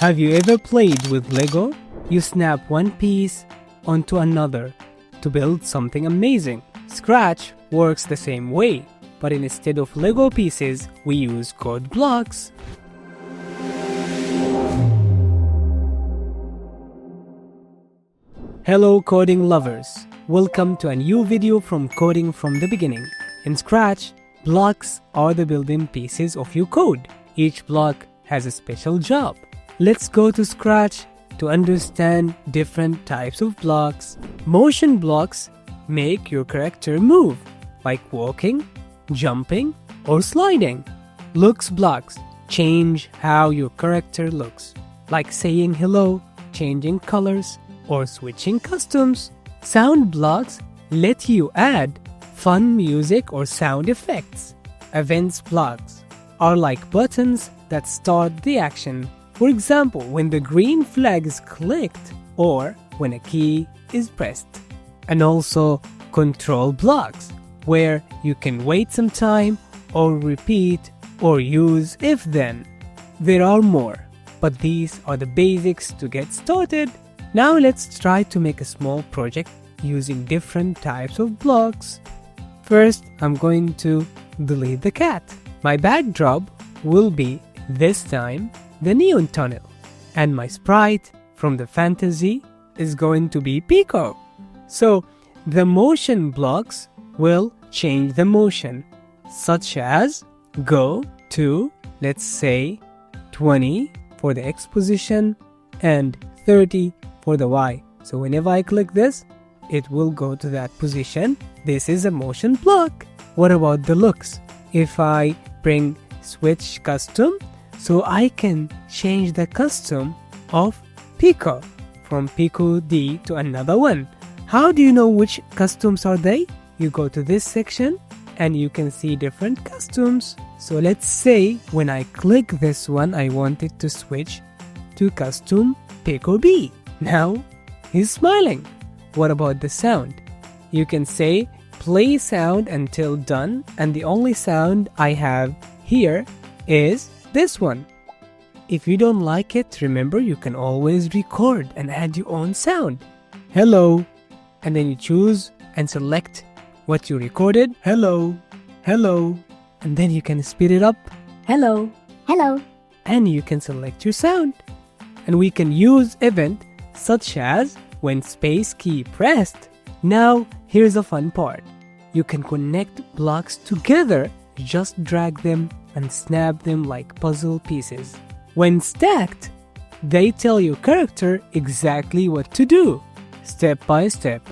Have you ever played with Lego? You snap one piece onto another to build something amazing. Scratch works the same way, but instead of Lego pieces, we use code blocks. Hello coding lovers, welcome to a new video from Coding from the Beginning. In Scratch, blocks are the building pieces of your code. Each block has a special job. Let's go to Scratch to understand different types of blocks. Motion blocks make your character move, like walking, jumping, or sliding. Looks blocks change how your character looks, like saying hello, changing colors, or switching costumes. Sound blocks let you add fun music or sound effects. Events blocks are like buttons that start the action. For example, when the green flag is clicked or when a key is pressed. And also control blocks, where you can wait some time or repeat or use if then. There are more, but these are the basics to get started. Now let's try to make a small project using different types of blocks. First, I'm going to delete the cat. My backdrop will be, this time, the neon tunnel. And my sprite from the fantasy is going to be Pico. So, the motion blocks will change the motion, such as go to, let's say, 20 for the X position and 30 for the Y. So whenever I click this, it will go to that position. This is a motion block. What about the looks? If I bring switch custom, so I can change the custom of Pico from Pico D to another one. How do you know which customs are they? You go to this section and you can see different customs. So let's say when I click this one, I want it to switch to custom Pico B. Now he's smiling. What about the sound? You can say play sound until done, and the only sound I have here is this one. If you don't like it, remember you can always record and add your own sound. Hello, and then you choose and select what you recorded. Hello, hello, and then you can speed it up. Hello, hello, and you can select your sound. And we can use event such as when space key pressed. Now here's a fun part. You can connect blocks together, just drag them and snap them like puzzle pieces. When stacked, they tell your character exactly what to do, step by step.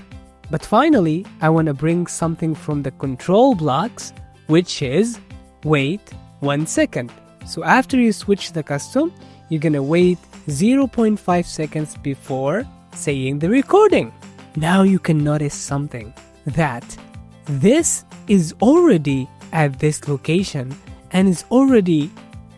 But finally, I want to bring something from the control blocks, which is wait 1 second. So after you switch the custom, you're gonna wait 0.5 seconds before saying the recording. Now you can notice something, that this is already at this location and is already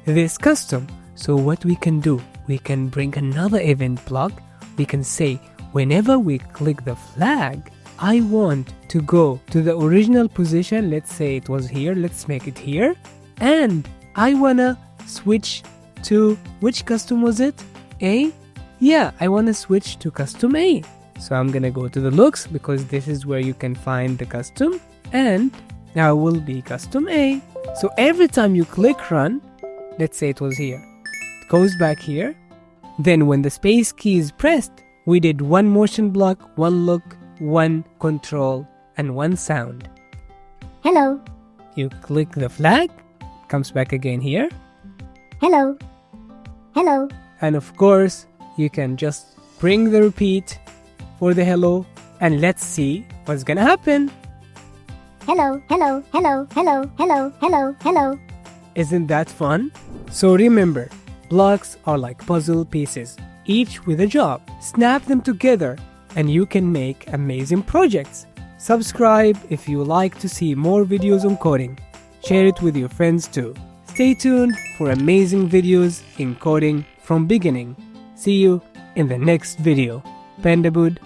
this custom. So what we can do, we can bring another event block. We can say whenever we click the flag, I want to go to the original position. Let's say it was here, let's make it here. And I wanna switch to, which custom was it? A? Yeah, I want to switch to custom A. So I'm gonna go to the looks because this is where you can find the custom, and now it will be custom A. So every time you click run, let's say it was here, it goes back here. Then when the space key is pressed, we did one motion block, one look, one control, and one sound. Hello. You click the flag, it comes back again here. Hello. Hello. And of course, you can just bring the repeat for the hello, and let's see what's gonna happen. Hello, hello, hello, hello, hello, hello, hello. Isn't that fun? So remember, blocks are like puzzle pieces, each with a job. Snap them together and you can make amazing projects. Subscribe if you like to see more videos on coding. Share it with your friends too. Stay tuned for amazing videos in coding from beginning. See you in the next video. Pandabood